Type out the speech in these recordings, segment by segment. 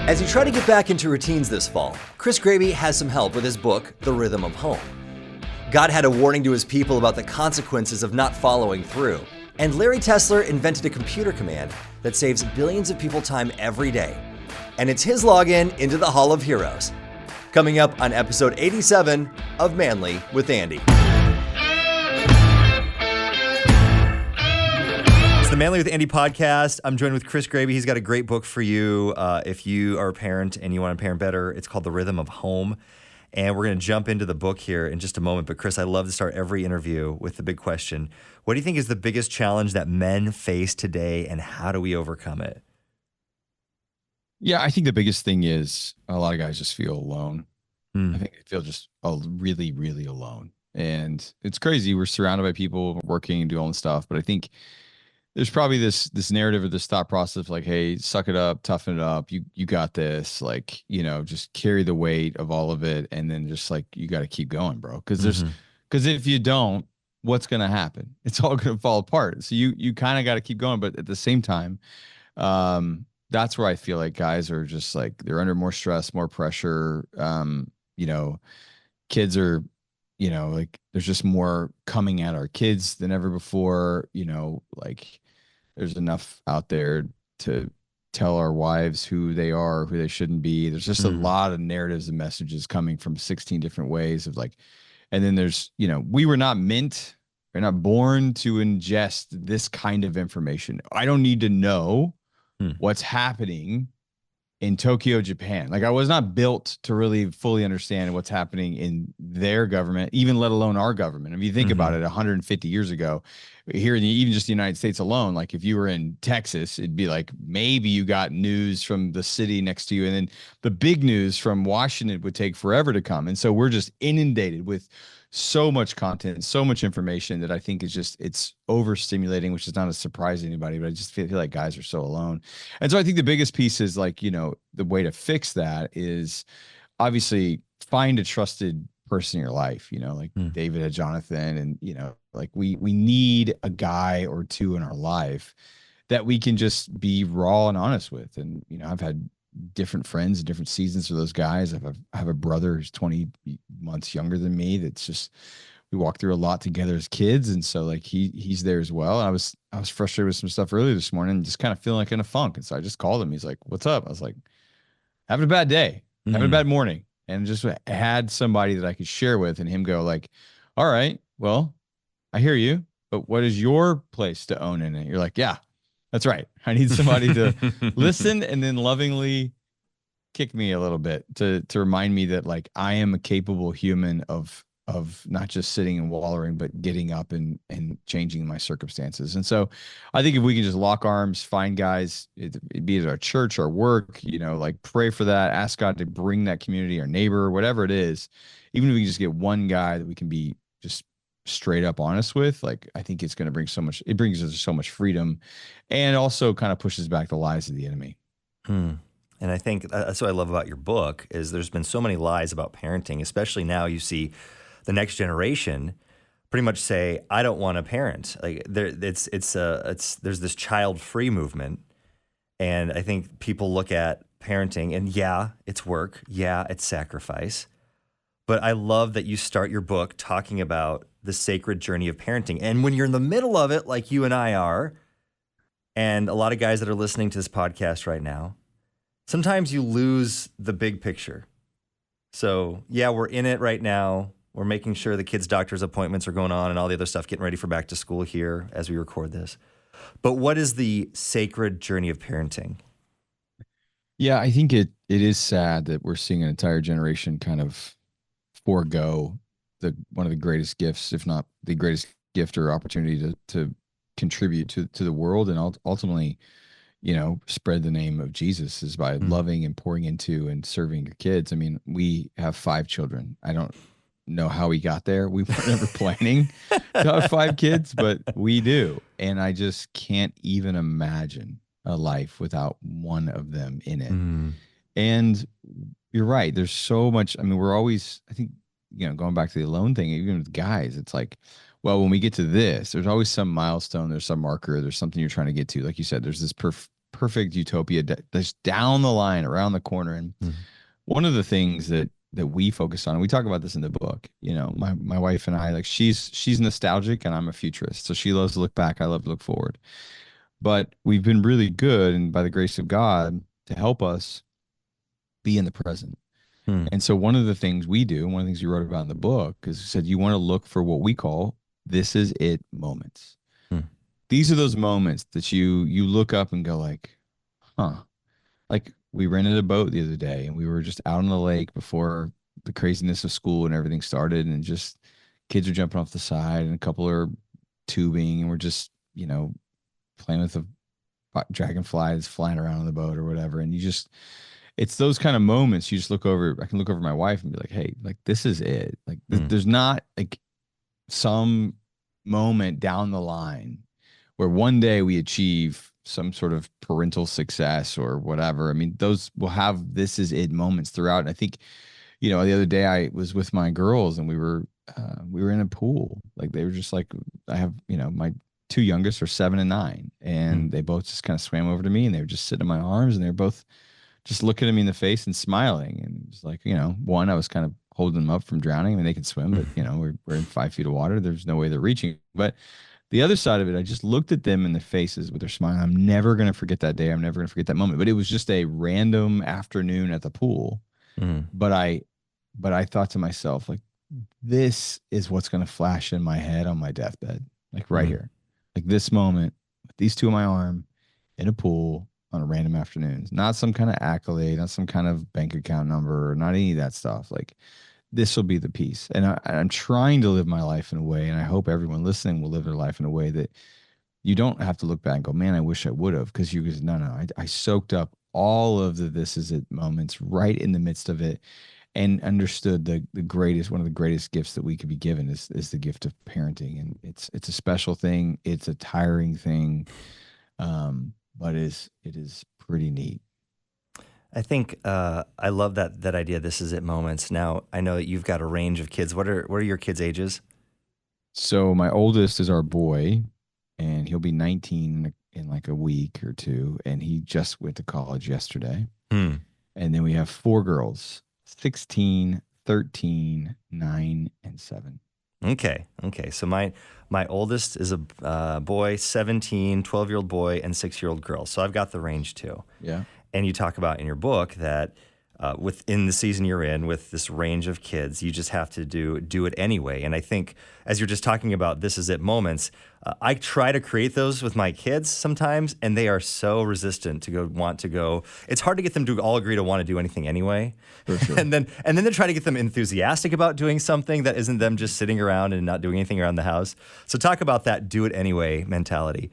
As you try to get back into routines this fall, Chris Graebe has some help with his book, The Rythm of Home. God had a warning to his people about the consequences of not following through, and Larry Tesler invented a computer command that saves billions of people time every day. And it's his login into the Hall of Heroes. Coming up on episode 87 of Manly with Andy. It's the Manly with Andy podcast. I'm joined with Chris Graebe. He's got a great book for you. If you are a parent and you want to parent better, it's called The Rythm of Home. And we're going to jump into the book here in just a moment. But Chris, I love to start every interview with the big question. What do you think is the biggest challenge that men face today, and how do we overcome it? Yeah, I think the biggest thing is a lot of guys just feel alone. I think they feel just really, really alone. And it's crazy. We're surrounded by people working and doing all this stuff. But I think there's probably this narrative or this thought process like, hey, suck it up, toughen it up. You got this. Like, just carry the weight of all of it. And then just like, you got to keep going, bro. Because if you don't, what's going to happen? It's all going to fall apart. So you kind of got to keep going. But at the same time, that's where I feel like guys are just like, they're under more stress, more pressure. Kids are, like there's just more coming at our kids than ever before. Like there's enough out there to tell our wives who they are, who they shouldn't be. There's just a lot of narratives and messages coming from 16 different ways of like, and then there's, we're not born to ingest this kind of information. I don't need to know what's happening in Tokyo, Japan. Like I was not built to really fully understand what's happening in their government, even let alone our government. If you think about it, 150 years ago, here in even just the United States alone, like if you were in Texas, it'd be like maybe you got news from the city next to you, and then the big news from Washington would take forever to come. And so we're just inundated with so much content, so much information that I think it's overstimulating, which is not a surprise to anybody, but I just feel like guys are so alone. And so I think the biggest piece is like, the way to fix that is obviously find a trusted person in your life, like David had Jonathan, and, like we need a guy or two in our life that we can just be raw and honest with. And, I've had different friends and different seasons for those guys. I have a brother who's 20 months younger than me. That's just, we walked through a lot together as kids. And so like he's there as well. I was frustrated with some stuff earlier this morning and just kind of feeling like in a funk. And so I just called him. He's like, what's up? I was like, having a bad day, having a bad morning. And just had somebody that I could share with, and him go like, all right, well, I hear you, but what is your place to own in it? You're like, yeah, that's right. I need somebody to listen and then lovingly kick me a little bit to remind me that like I am a capable human of not just sitting and wallowing, but getting up and changing my circumstances. And so I think if we can just lock arms, find guys, be it our church, our work, like pray for that, ask God to bring that community, our neighbor, whatever it is, even if we can just get one guy that we can be just straight up honest with, like I think it's going to bring it brings us so much freedom, and also kind of pushes back the lies of the enemy. And I think that's what I love about your book is there's been so many lies about parenting, especially now you see the next generation pretty much say, I don't want to parent. Like there's this child-free movement. And I think people look at parenting and yeah, it's work. Yeah, it's sacrifice. But I love that you start your book talking about the sacred journey of parenting. And when you're in the middle of it, like you and I are, and a lot of guys that are listening to this podcast right now, sometimes you lose the big picture. So yeah, we're in it right now. We're making sure the kids' doctor's appointments are going on and all the other stuff, getting ready for back to school here as we record this. But what is the sacred journey of parenting? Yeah, I think it is sad that we're seeing an entire generation kind of forego one of the greatest gifts, if not the greatest gift or opportunity to contribute to the world, and ultimately, spread the name of Jesus is by loving and pouring into and serving your kids. I mean, we have 5 children. I don't know how we got there. We weren't ever planning to have 5 kids, but we do. And I just can't even imagine a life without one of them in it. And you're right. There's so much. I mean, we're always, I think, going back to the alone thing, even with guys, it's like, well, when we get to this, there's always some milestone, there's some marker, there's something you're trying to get to. Like you said, there's this perfect utopia that's down the line, around the corner. And Mhm. one of the things that we focus on, and we talk about this in the book, my wife and I, like she's nostalgic and I'm a futurist. So she loves to look back. I love to look forward. But we've been really good, and by the grace of God, to help us be in the present. Hmm. And so one of the things we do, one of the things you wrote about in the book, is you said you want to look for what we call this is it moments. Hmm. These are those moments that you look up and go like, huh. Like we rented a boat the other day and we were just out on the lake before the craziness of school and everything started, and just kids are jumping off the side and a couple are tubing, and we're just, playing with the dragonfly that's flying around on the boat or whatever. And it's those kind of moments you just look over. I can look over my wife and be like, hey, like this is it. Like Hmm. there's not like some moment down the line where one day we achieve some sort of parental success or whatever. I mean, those will have this is it moments throughout. And I think, the other day I was with my girls and we were in a pool. Like they were just like, I have, my two youngest are 7 and 9, Hmm. and they both just kind of swam over to me and they were just sitting in my arms and they were both just looking at me in the face and smiling. And it was like, one, I was kind of holding them up from drowning. I mean, they can swim, but we're in 5 feet of water. There's no way they're reaching. But the other side of it, I just looked at them in the faces with their smile. I'm never going to forget that day. I'm never going to forget that moment. But it was just a random afternoon at the pool. Hmm. But I thought to myself, like, this is what's going to flash in my head on my deathbed, like right Hmm. here, like this moment with these two in my arm in a pool on a random afternoon. Not some kind of accolade, not some kind of bank account number, not any of that stuff. Like this will be the piece. And I'm trying to live my life in a way, and I hope everyone listening will live their life in a way that you don't have to look back and go, man, I wish I would have. Because you guys, no, I soaked up all of the this is it moments right in the midst of it, and understood the greatest, one of the greatest gifts that we could be given is the gift of parenting. And it's a special thing. It's a tiring thing. But it is pretty neat. I think I love that idea. This is it moments. Now I know that you've got a range of kids. What are your kids' ages? So my oldest is our boy, and he'll be 19 in like a week or two, and he just went to college yesterday. Hmm. And then we have four girls, 16, 13, 9, and 7. Okay. Okay. So my oldest is a boy, 17, 12-year-old boy, and 6-year-old girl. So I've got the range too. Yeah. And you talk about in your book that within the season you're in with this range of kids, you just have to do it anyway. And I think as you're just talking about this is it moments, I try to create those with my kids sometimes, and they are so resistant to want to go. It's hard to get them to all agree to want to do anything anyway. For sure. And then to try to get them enthusiastic about doing something that isn't them just sitting around and not doing anything around the house. So talk about that do it anyway mentality.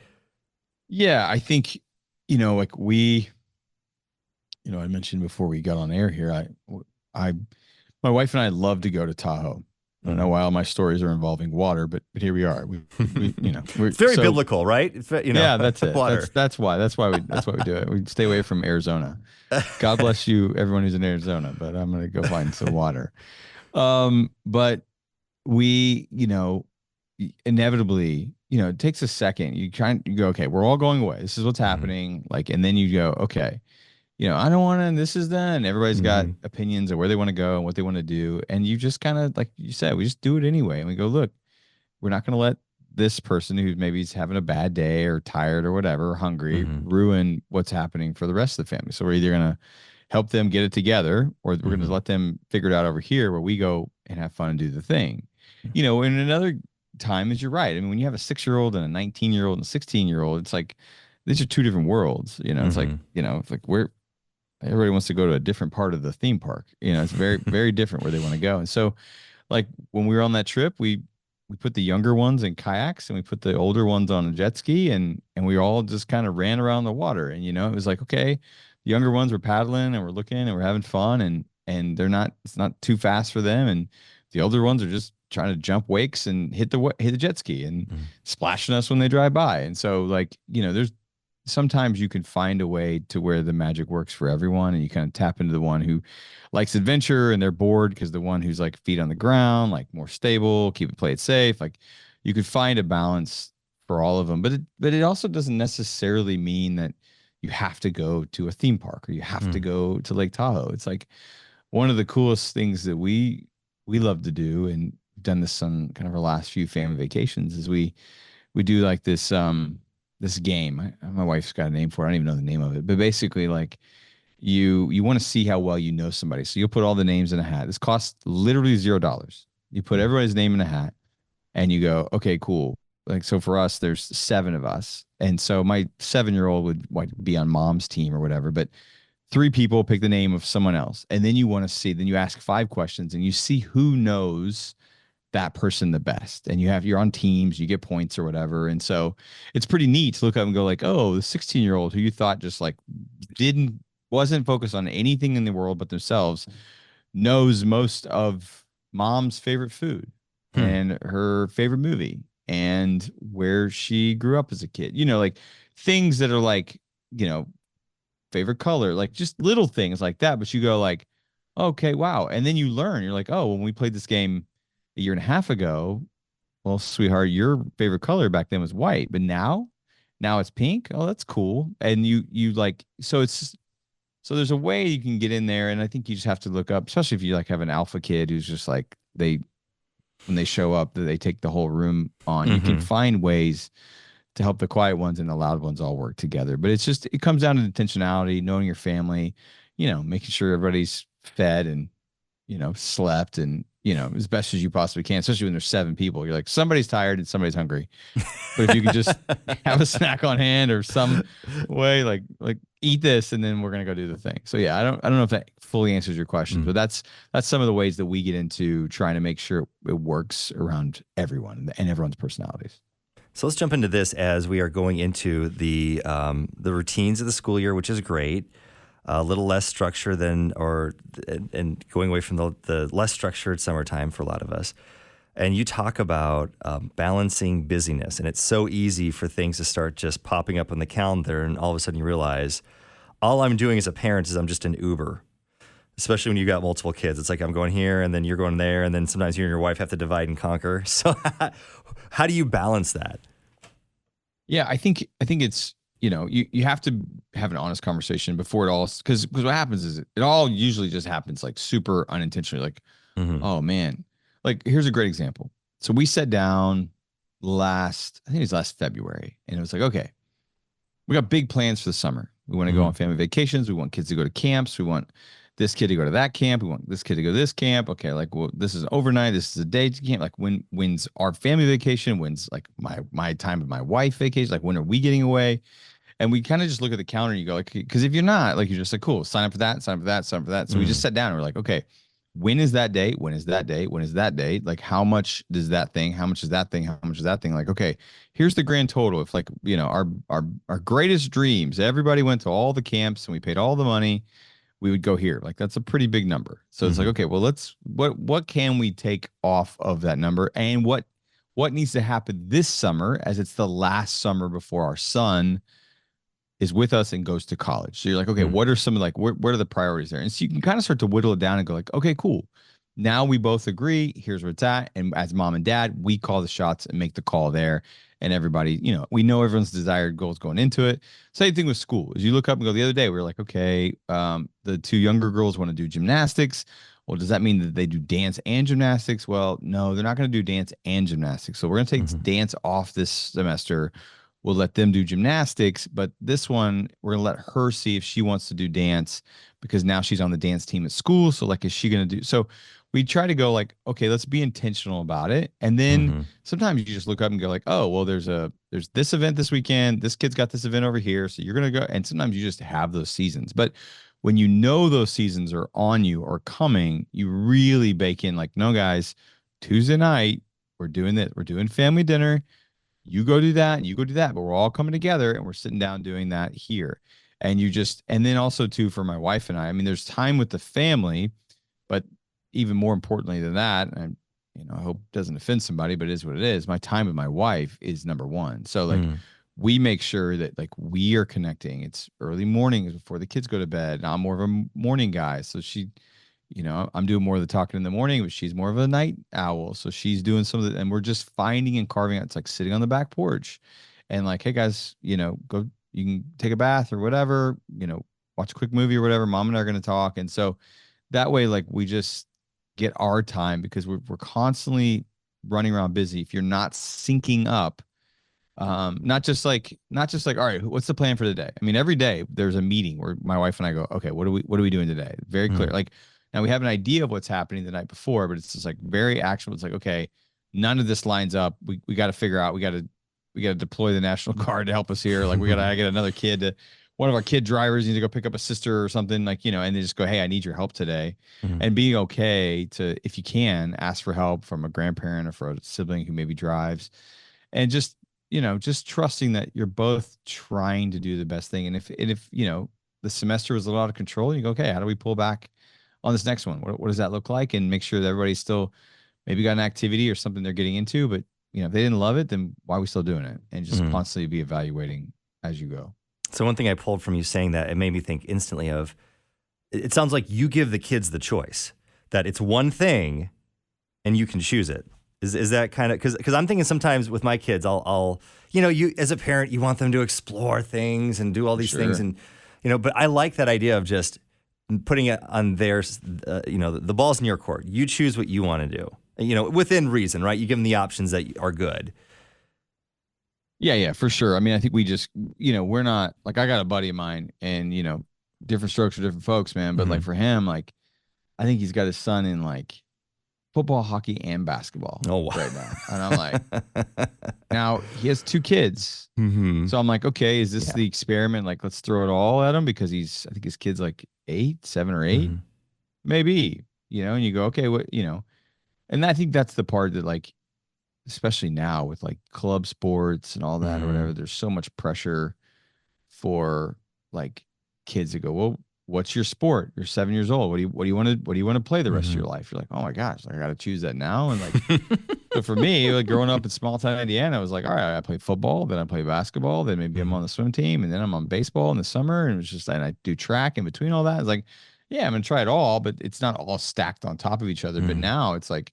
Yeah, I think, like I mentioned before we got on air here, I, my wife and I love to go to Tahoe. I don't know Mhm. why all my stories are involving water, but here we are. We're It's very so biblical, right? yeah, that's it. Water. That's why we do it. We stay away from Arizona. God bless you, everyone who's in Arizona, but I'm gonna go find some water. But we, inevitably, it takes a second. You go, okay, we're all going away. This is what's Mhm. happening. Like, and then you go, okay, I don't want to, this is done. Everybody's got Mhm. opinions of where they want to go and what they want to do. And you just kind of, like you said, we just do it anyway. And we go, look, we're not going to let this person who maybe is having a bad day or tired or whatever, or hungry, Mhm. ruin what's happening for the rest of the family. So we're either going to help them get it together, or we're going to Mhm. let them figure it out over here where we go and have fun and do the thing. In another time is you're right. I mean, when you have a 6-year-old and a 19-year-old and a 16-year-old, it's like, these are two different worlds. It's like, Mhm. it's like everybody wants to go to a different part of the theme park. It's very, very different where they want to go. And so, like when we were on that trip, we put the younger ones in kayaks and we put the older ones on a jet ski, and we all just kind of ran around the water. And it was like, okay, the younger ones were paddling and we're looking and we're having fun, and it's not too fast for them, and the older ones are just trying to jump wakes and hit the jet ski and Mhm. splashing us when they drive by. And so, like, there's sometimes you can find a way to where the magic works for everyone, and you kind of tap into the one who likes adventure and they're bored, because the one who's like feet on the ground, like more stable, play it safe. Like you could find a balance for all of them, but it also doesn't necessarily mean that you have to go to a theme park or you have to Mm. go to Lake Tahoe. It's like one of the coolest things that we love to do, and we've done this on kind of our last few family vacations, is we do like this game. My wife's got a name for it. I don't even know the name of it, but basically like you want to see how well you know somebody. So you'll put all the names in a hat. This costs literally $0. You put Mm. everybody's name in a hat and you go, okay, cool. Like, so for us, there's 7 of us. And so my 7-year-old would like be on mom's team or whatever, but 3 people pick the name of someone else. And then you want to see, then you ask 5 questions and you see who knows that person the best. And you're on teams, you get points or whatever. And so it's pretty neat to look up and go like, oh, the 16-year-old who you thought just like didn't wasn't focused on anything in the world but themselves knows most of mom's favorite food Hmm. and her favorite movie and where she grew up as a kid. Like things that are like, you know, favorite color, like just little things like that. But you go like, okay, wow. And then you learn, you're like, oh, when we played this game a year and a half ago, well, sweetheart, your favorite color back then was white, but now it's pink. Oh, that's cool. And you like, so there's a way you can get in there, and I think you just have to look up, especially if you like have an alpha kid who's just like when they show up, they take the whole room on. You can Hmm. find ways to help the quiet ones and the loud ones all work together. But it comes down to intentionality, knowing your family, making sure everybody's fed and slept and as best as you possibly can, especially when there's 7 people. You're like, somebody's tired and somebody's hungry. But if you could just have a snack on hand or some way, like eat this, and then we're gonna go do the thing. So yeah, I don't know if that fully answers your question, Mm. but that's some of the ways that we get into trying to make sure it works around everyone and everyone's personalities. So let's jump into this as we are going into the routines of the school year, which is great. A little less structure and going away from the less structured summertime for a lot of us. And you talk about balancing busyness, and it's so easy for things to start just popping up on the calendar, and all of a sudden you realize all I'm doing as a parent is I'm just an Uber. Especially when you got multiple kids, it's like I'm going here, and then you're going there, and then sometimes you and your wife have to divide and conquer. So, how do you balance that? Yeah, I think it's you have to have an honest conversation before it all, because what happens is it all usually just happens like super unintentionally. Like, Hmm. oh man, like here's a great example. So we sat down I think it was last February, and it was like, okay, we got big plans for the summer. We want to go Hmm. on family vacations. We want kids to go to camps. We want this kid to go to that camp. We want this kid to go to this camp. Okay, like, well, this is overnight. This is a day camp. Like, when's our family vacation? When's like my time with my wife vacation? Like, when are we getting away? And we kind of just look at the calendar and you go like, because if you're not, like, you're just like, cool, sign up for that, sign up for that, sign up for that. So we just Hmm. sat down and we're like, okay, when is that date? When is that date? When is that date? Like, how much does that thing? How much is that thing? How much is that thing? Like, okay, here's the grand total. If like, our greatest dreams, everybody went to all the camps and we paid all the money, we would go here. Like, that's a pretty big number. So it's like, Hmm. okay, well, what can we take off of that number, and what needs to happen this summer, as it's the last summer before our son is with us and goes to college. So you're like, okay, Hmm. what are some of like what are the priorities there? And so you can kind of start to whittle it down and go like, okay, cool. Now we both agree, here's where it's at. And as mom and dad, we call the shots and make the call there. And everybody, we know everyone's desired goals going into it. Same thing with school. As you look up and go, the other day, we were like, okay, the 2 younger girls want to do gymnastics. Well, does that mean that they do dance and gymnastics? Well, no, they're not going to do dance and gymnastics. So we're going to take Hmm. dance off this semester. We'll let them do gymnastics, but this one we're gonna let her see if she wants to do dance, because now she's on the dance team at school. So like, is she gonna do? So we try to go like, okay, let's be intentional about it. And then Hmm. sometimes you just look up and go like, oh, well, there's this event this weekend. This kid's got this event over here, so you're gonna go. And sometimes you just have those seasons, but when you know those seasons are on you or coming, you really bake in like, no, guys, Tuesday night we're doing this. We're doing family dinner. You go do that and you go do that, but we're all coming together and we're sitting down doing that here. And then also too, for my wife and I mean, there's time with the family, but even more importantly than that, and I hope it doesn't offend somebody, but it is what it is. My time with my wife is number one. So like, Hmm. we make sure that like we are connecting. It's early mornings before the kids go to bed. I'm more of a morning guy. So I'm doing more of the talking in the morning, but she's more of a night owl. So she's doing some of the, and we're just finding and carving out. It's like sitting on the back porch and like, hey guys, go. you can take a bath or whatever, watch a quick movie or whatever. Mom and I are going to talk. And so that way, like, we just get our time because we're constantly running around busy. If you're not syncing up, not just like, all right, what's the plan for the day? I mean, every day there's a meeting where my wife and I go, okay, what are we doing today? Very clear. Like, now we have an idea of what's happening the night before, but it's just like very actionable. It's like, okay, none of this lines up. We got to figure out, we got to deploy the National Guard to help us here. Like, we got to get another one of our kid drivers needs to go pick up a sister or something, like, and they just go, hey, I need your help today. And being okay to, if you can, ask for help from a grandparent or for a sibling who maybe drives, and just trusting that you're both trying to do the best thing. And if the semester was a little out of control, you go, okay, how do we pull back on this next one? What does that look like? And make sure that everybody's still maybe got an activity or something they're getting into, but if they didn't love it, then why are we still doing it? And just constantly be evaluating as you go. So one thing I pulled from you saying that, it made me think instantly of, it sounds like you give the kids the choice, that it's one thing and you can choose it. Is that kind of, because I'm thinking sometimes with my kids, I'll you as a parent, you want them to explore things and do all these things, and but I like that idea of just putting it on theirs. The ball's in your court. You choose what you want to do. Within reason, right? You give them the options that are good. Yeah, for sure. I mean, I think we just, we're not, like, I got a buddy of mine, and different strokes for different folks, man. But like, for him, like, I think he's got his son in like football, hockey, and basketball right now. And I'm like, now he has 2 kids. So I'm like, okay, is this the experiment? Like, let's throw it all at him, because I think his kid's like 7 or 8, maybe, and you go, okay, what, and I think that's the part that, like, especially now with like club sports and all that or whatever, there's so much pressure for like kids to go, well, what's your sport? You're 7 years old. What do you want to play the rest of your life? You're like, oh my gosh, like, I got to choose that now. And like, so for me, like, growing up in small town Indiana, I was like, all right, I play football, then I play basketball, then maybe I'm on the swim team, and then I'm on baseball in the summer, and and I do track in between all that. It's like, yeah, I'm gonna try it all, but it's not all stacked on top of each other. But now it's like,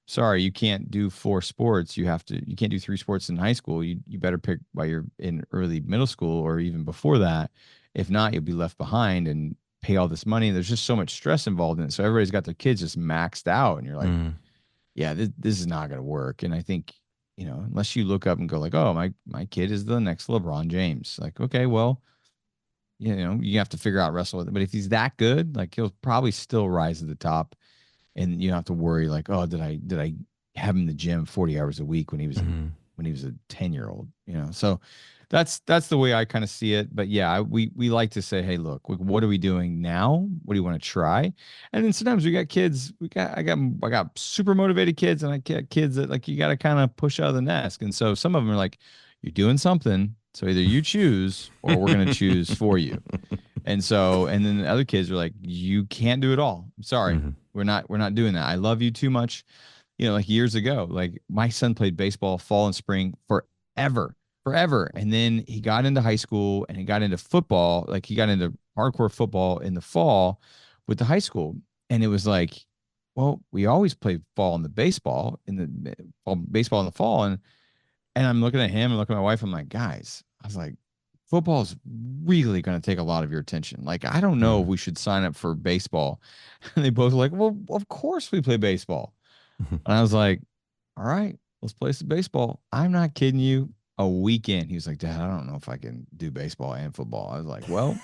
sorry, you can't do 4 sports. You can't do 3 sports in high school. You better pick while you're in early middle school or even before that. If not, you'll be left behind and pay all this money. There's just so much stress involved in it. So everybody's got their kids just maxed out, and you're like, yeah, this is not going to work. And I think, unless you look up and go like, oh, my kid is the next LeBron James. Like, okay, well, you have to figure out wrestle with it. But if he's that good, like, he'll probably still rise to the top. And you don't have to worry like, oh, did I have him in the gym 40 hours a week when he was a 10-year-old, So that's the way I kind of see it. But yeah, we like to say, hey, look, what are we doing now? What do you want to try? And then sometimes we got kids. I got super motivated kids, and I got kids that, like, you got to kind of push out of the nest. And so some of them are like, you're doing something, so either you choose or we're going to choose for you. And then the other kids are like, you can't do it all. I'm sorry. We're not doing that. I love you too much. Like years ago, like, my son played baseball fall and spring forever. And then he got into high school and he got into football. Like, he got into hardcore football in the fall with the high school. And it was like, well, we always play fall in the baseball in the fall. And I'm looking at him and looking at my wife. I'm like, guys, I was like, football is really going to take a lot of your attention. Like, I don't know if we should sign up for baseball. And they both were like, well, of course we play baseball. And I was like, all right, let's play some baseball. I'm not kidding you. A weekend, he was like, Dad, I don't know if I can do baseball and football. I was like, well,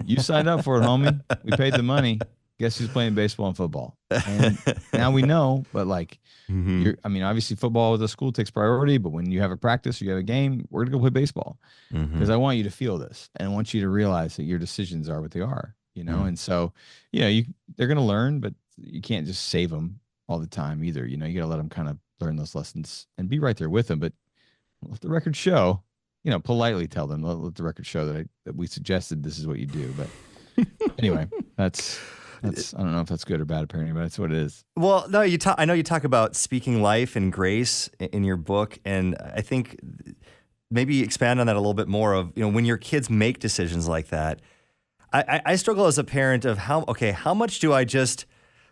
you signed up for it, homie. We paid the money. Guess who's playing baseball and football? And now we know, but like, obviously football with the school takes priority, but when you have a practice or you have a game, we're going to go play baseball, because I want you to feel this. And I want you to realize that your decisions are what they are, And so, they're going to learn, but you can't just save them all the time either. You got to let them kind of learn those lessons and be right there with them. But let the record show, politely tell them, let the record show that we suggested this is what you do. But anyway, that's I don't know if that's good or bad parenting, but that's what it is. Well, no, I know you talk about speaking life and grace in your book, and I think maybe expand on that a little bit more of, when your kids make decisions like that. I struggle as a parent of how much do I just,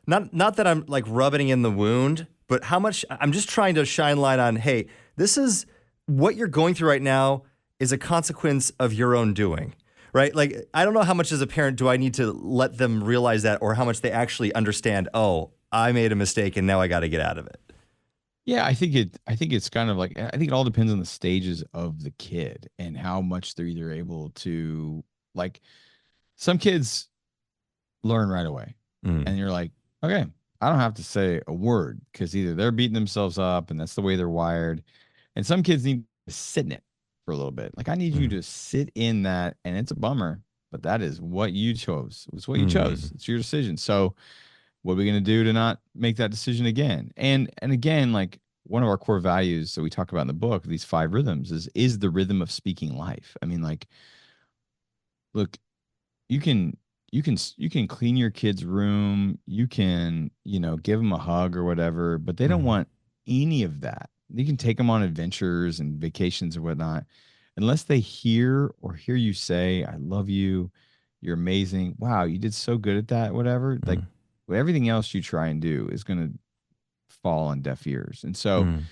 not that I'm like rubbing in the wound, but how much I'm just trying to shine light on, hey, this is what you're going through right now. is a consequence of your own doing, right? Like, I don't know how much as a parent do I need to let them realize that, or how much they actually understand, oh, I made a mistake and now I got to get out of it. Yeah, I think it's kind of like, I think it all depends on the stages of the kid and how much they're either able to, like, some kids learn right away. Mm, And you're like, okay, I don't have to say a word because either they're beating themselves up and that's the way they're wired. And some kids need to sit in it for a little bit. Like, I need you mm, to sit in that, and it's a bummer, but that is what you chose. It's what you chose. mm, It's your decision. So what are we going to do to not make that decision again? And again, like, one of our core values that we talk about in the book, these five rhythms, is the rhythm of speaking life. I mean, like, look, you can you can clean your kid's room, you can, give them a hug or whatever, but they don't mm, want any of that. You can take them on adventures and vacations or whatnot, unless they hear you say, I love you, you're amazing, wow, you did so good at that, whatever. Like, mm, everything else you try and do is going to fall on deaf ears. And so mm,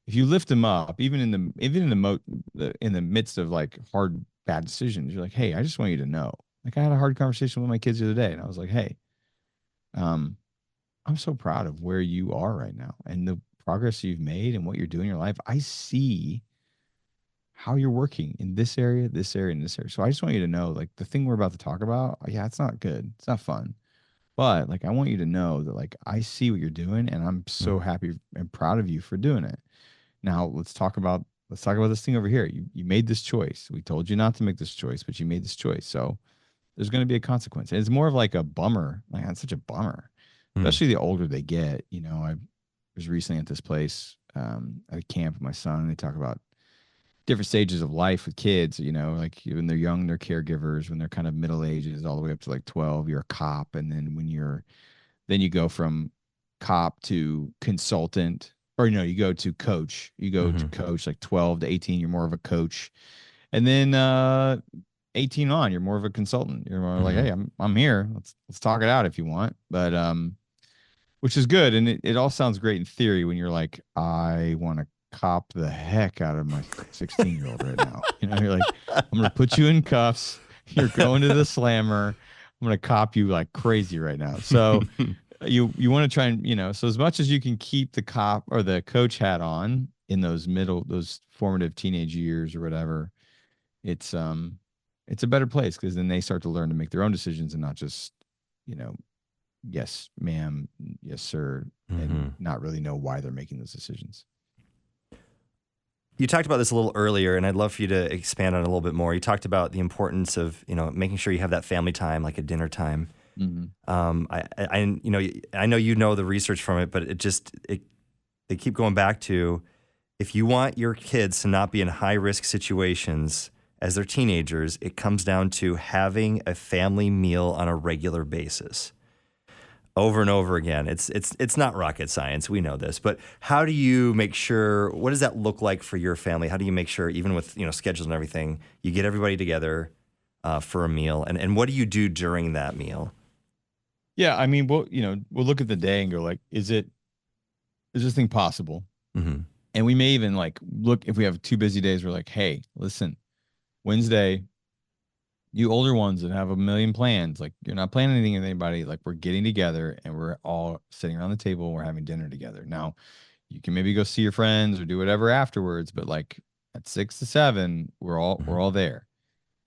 if you lift them up, in the midst of like hard bad decisions, you're like, hey, I just want you to know. Like, I had a hard conversation with my kids the other day, and I was like, hey, um, I'm so proud of where you are right now and the progress you've made and what you're doing in your life. I see how you're working in this area, and this area. So I just want you to know, like, the thing we're about to talk about, yeah, it's not good. It's not fun. But like, I want you to know that, like, I see what you're doing, and I'm so mm, happy and proud of you for doing it. Now let's talk about this thing over here. You made this choice. We told you not to make this choice, but you made this choice. So there's going to be a consequence. And it's more of like a bummer. Like, that's such a bummer, mm, especially the older they get. I was recently at this place at a camp with my son, and they talk about different stages of life with kids. Like, when they're young, they're caregivers. When they're kind of middle ages, all the way up to like 12, you're a cop, and then then you go from cop to consultant, or you go to coach. You go to mhm, coach like 12 to 18, you're more of a coach. And then 18 on, you're more of a consultant. You're more like, mhm, hey, I'm here. Let's talk it out if you want. But which is good. And it all sounds great in theory when you're like, I want to cop the heck out of my 16-year-old right now. You're like, I'm gonna put you in cuffs. You're going to the slammer. I'm gonna cop you like crazy right now. So you want to try and, so as much as you can keep the cop or the coach hat on in those formative teenage years or whatever, it's a better place, because then they start to learn to make their own decisions and not just, you know yes ma'am, yes sir, and mhm. not really know why they're making those decisions. You talked about this a little earlier, and I'd love for you to expand on it a little bit more. You talked about the importance of, making sure you have that family time, like a dinner time. Mm-hmm. I know the research from it, but they keep going back to, if you want your kids to not be in high risk situations as they're teenagers, it comes down to having a family meal on a regular basis. Over and over again. It's not rocket science. We know this, but how do you make sure? What does that look like for your family? How do you make sure, even with schedules and everything, you get everybody together for a meal, and what do you do during that meal? Yeah, I mean, we'll look at the day and go like, is this thing possible? Mm-hmm. And we may even like look, if we have 2 busy days, we're like, hey, listen, Wednesday, you older ones that have a million plans, like, you're not planning anything with anybody, like, we're getting together and we're all sitting around the table, we're having dinner together. Now, you can maybe go see your friends or do whatever afterwards, but like at 6 to 7, we're all there.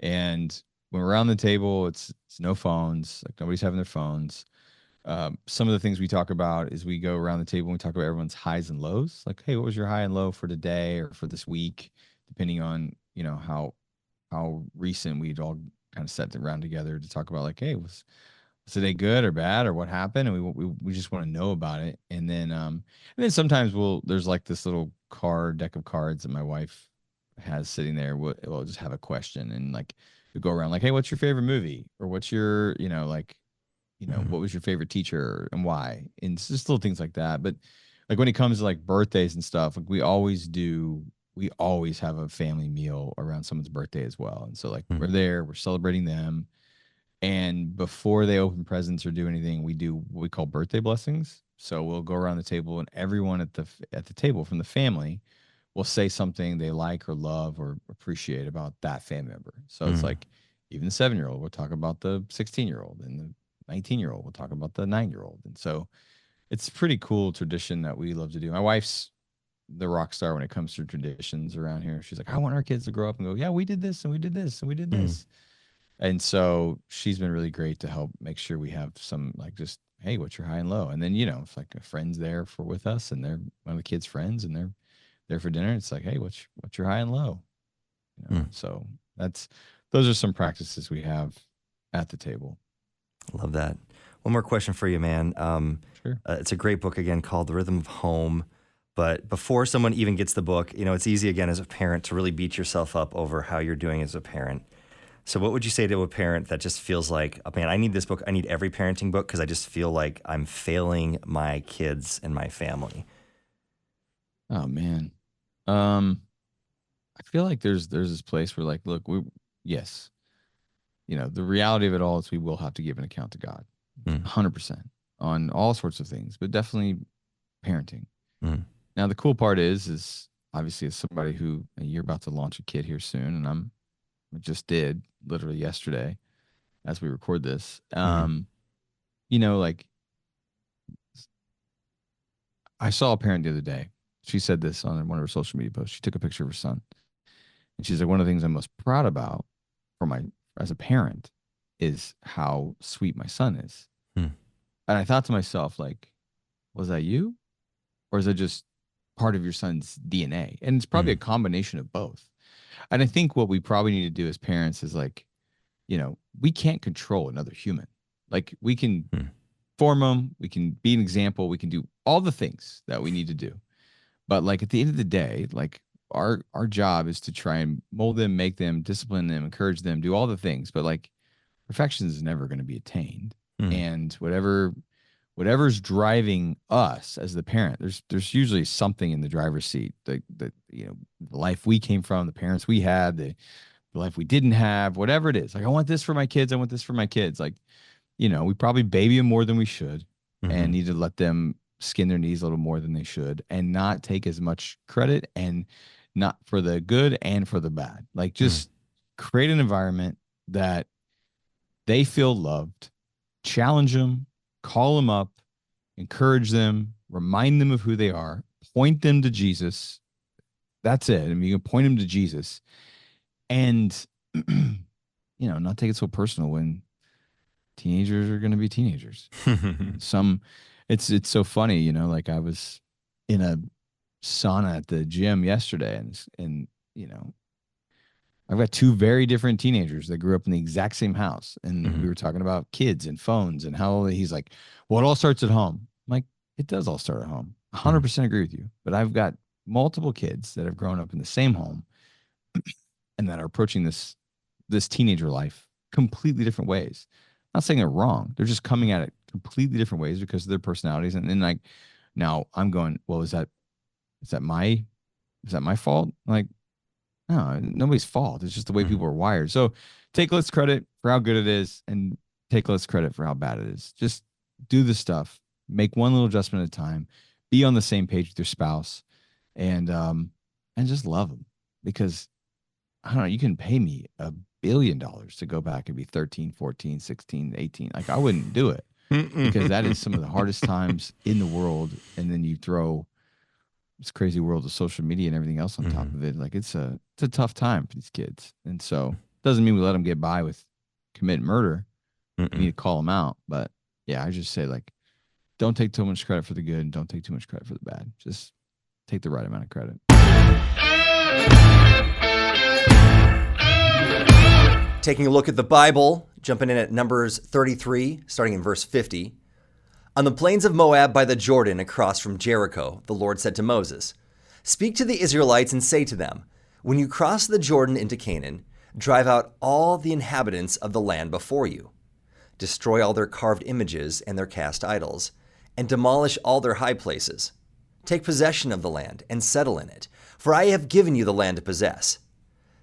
And when we're around the table, it's no phones, like, nobody's having their phones. Some of the things we talk about is we go around the table and we talk about everyone's highs and lows. Like, hey, what was your high and low for today or for this week, depending on, how recent we'd all kind of sat around together to talk about, like, hey, was today good or bad, or what happened? And we just want to know about it. And then sometimes there's like this little deck of cards that my wife has sitting there. We'll just have a question, and like, we go around like, hey, what's your favorite movie? Or what's your, like, Mm-hmm. what was your favorite teacher and why? And it's just little things like that. But like, when it comes to like birthdays and stuff, like, we always have a family meal around someone's birthday as well. And so, like, we're there, we're celebrating them. And before they open presents or do anything, we do what we call birthday blessings. So we'll go around the table, and everyone at the table from the family will say something they like or love or appreciate about that family member. So it's like even the 7-year-old will talk about the 16-year-old, and the 19-year-old will talk about the 9-year-old. And so it's a pretty cool tradition that we love to do. My wife's the rock star when it comes to traditions around here. She's like, I want our kids to grow up and go, yeah, we did this and we did this and we did this. And so she's been really great to help make sure we have some, like, just, hey, what's your high and low? And then, if like a friend's there with us and they're one of the kids' friends and they're there for dinner, it's like, hey, what's your high and low? So those are some practices we have at the table. Love that. One more question for you, man. Sure. It's a great book, again, called The Rythm of Home. But before someone even gets the book, it's easy, again, as a parent to really beat yourself up over how you're doing as a parent. So what would you say to a parent that just feels like, oh, man, I need this book. I need every parenting book because I just feel like I'm failing my kids and my family? Oh, man. I feel like there's this place where, like, look, yes, the reality of it all is we will have to give an account to God, 100% on all sorts of things, but definitely parenting. Now, the cool part is obviously, as somebody who you're about to launch a kid here soon, and I just did literally yesterday as we record this. Like, I saw a parent the other day. She said this on one of her social media posts. She took a picture of her son, and she's like, one of the things I'm most proud about as a parent is how sweet my son is. And I thought to myself, like, was that you, or is that just part of your son's DNA? And it's probably a combination of both. And I think what we probably need to do as parents is, like, we can't control another human. Like, we can form them, we can be an example, we can do all the things that we need to do. But, like, at the end of the day, like, our job is to try and mold them, make them, discipline them, encourage them, do all the things. But, like, perfection is never going to be attained. And whatever's driving us as the parent, there's usually something in the driver's seat, the life we came from, the parents we had, the life we didn't have, whatever it is. Like, I want this for my kids. I want this for my kids. Like, we probably baby them more than we should, and need to let them skin their knees a little more than they should, and not take as much credit, and not for the good and for the bad. Like, just create an environment that they feel loved, challenge them, call them up, encourage them, remind them of who they are, point them to Jesus. That's it. I mean, you can point them to Jesus, and not take it so personal when teenagers are going to be teenagers. It's so funny, like, I was in a sauna at the gym yesterday, and I've got two very different teenagers that grew up in the exact same house. And we were talking about kids and phones and how he's like, well, it all starts at home. I'm like, it does all start at home. 100% agree with you. But I've got multiple kids that have grown up in the same home and that are approaching this teenager life completely different ways. I'm not saying they're wrong. They're just coming at it completely different ways because of their personalities. And then, like, now I'm going, well, is that my fault? Like, no, nobody's fault. It's just the way people are wired. So take less credit for how good it is, and take less credit for how bad it is. Just do the stuff. Make one little adjustment at a time. Be on the same page with your spouse, and just love them. Because, I don't know, you can pay me $1 billion to go back and be 13, 14, 16, 18. Like, I wouldn't do it because that is some of the hardest times in the world. And then you throw this crazy world of social media and everything else on top of it. Like, it's a tough time for these kids. And so it doesn't mean we let them get by with commit murder. We need to call them out. But yeah, I just say, like, don't take too much credit for the good and don't take too much credit for the bad. Just take the right amount of credit. Taking a look at the Bible, jumping in at Numbers 33, starting in verse 50. On the plains of Moab by the Jordan across from Jericho, the Lord said to Moses, "Speak to the Israelites and say to them, when you cross the Jordan into Canaan, drive out all the inhabitants of the land before you. Destroy all their carved images and their cast idols, and demolish all their high places. Take possession of the land and settle in it, for I have given you the land to possess.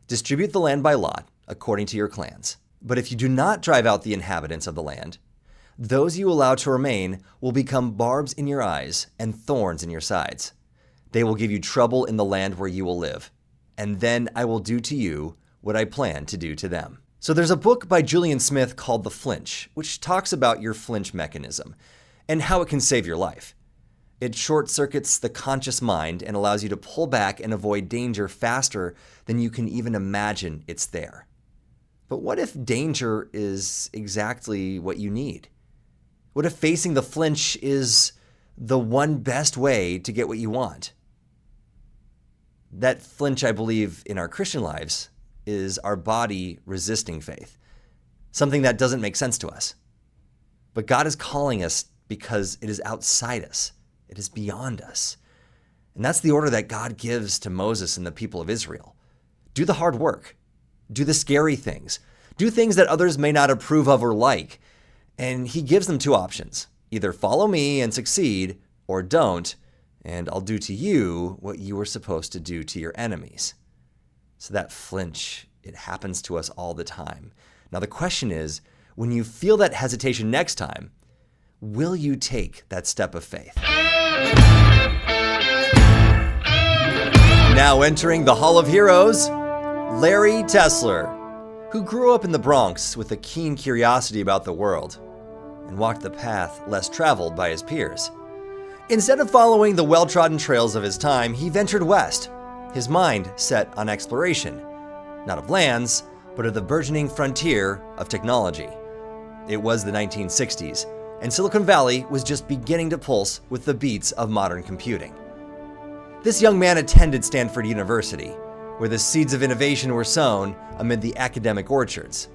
Distribute the land by lot, according to your clans. But if you do not drive out the inhabitants of the land, those you allow to remain will become barbs in your eyes and thorns in your sides. They will give you trouble in the land where you will live, and then I will do to you what I plan to do to them. So there's a book by Julian Smith called The Flinch, which talks about your flinch mechanism and how it can save your life. It short-circuits the conscious mind and allows you to pull back and avoid danger faster than you can even imagine it's there. But what if danger is exactly what you need? What if facing the flinch is the one best way to get what you want? That flinch, I believe, in our Christian lives is our body resisting faith, something that doesn't make sense to us. But God is calling us because it is outside us. It is beyond us. And that's the order that God gives to Moses and the people of Israel. Do the hard work. Do the scary things. Do things that others may not approve of or like. And he gives them two options. Either follow me and succeed, or don't, and I'll do to you what you were supposed to do to your enemies. So that flinch, it happens to us all the time. Now the question is, when you feel that hesitation next time, will you take that step of faith? Now entering the Hall of Heroes, Larry Tesler, who grew up in the Bronx with a keen curiosity about the world and walked the path less traveled by his peers. Instead of following the well-trodden trails of his time, he ventured west, his mind set on exploration, not of lands, but of the burgeoning frontier of technology. It was the 1960s, and Silicon Valley was just beginning to pulse with the beats of modern computing. This young man attended Stanford University, where the seeds of innovation were sown amid the academic orchards.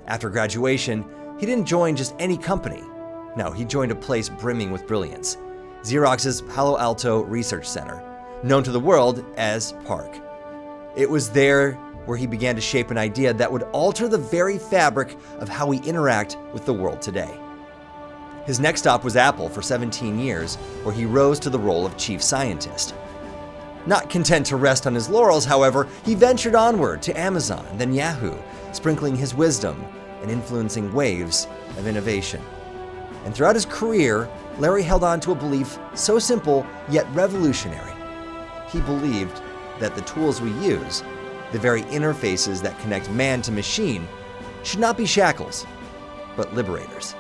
After graduation, he didn't join just any company. No, he joined a place brimming with brilliance, Xerox's Palo Alto Research Center, known to the world as PARC. It was there where he began to shape an idea that would alter the very fabric of how we interact with the world today. His next stop was Apple for 17 years, where he rose to the role of chief scientist. Not content to rest on his laurels, however, he ventured onward to Amazon, then Yahoo, sprinkling his wisdom and influencing waves of innovation. And throughout his career, Larry held on to a belief so simple yet revolutionary. He believed that the tools we use, the very interfaces that connect man to machine, should not be shackles, but liberators.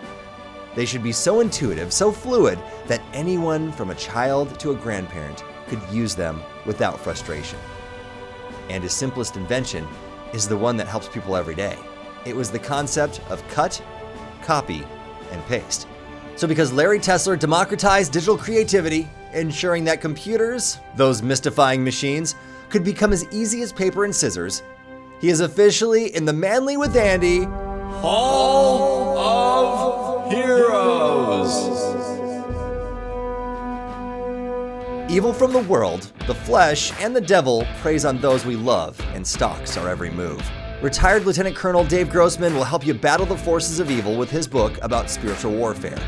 They should be so intuitive, so fluid, that anyone from a child to a grandparent could use them without frustration. And his simplest invention is the one that helps people every day. It was the concept of cut, copy, and paste. So because Larry Tesler democratized digital creativity, ensuring that computers, those mystifying machines, could become as easy as paper and scissors, he is officially in the Manly with Andy Hall of Heroes. Evil from the world, the flesh, and the devil preys on those we love and stalks our every move. Retired Lieutenant Colonel Dave Grossman will help you battle the forces of evil with his book about spiritual warfare.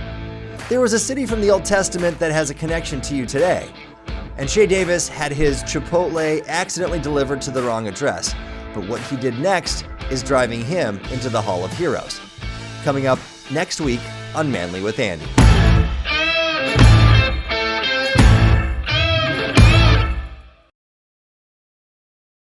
There was a city from the Old Testament that has a connection to you today. And Shay Davis had his Chipotle accidentally delivered to the wrong address. But what he did next is driving him into the Hall of Heroes. Coming up next week on Manly with Andy.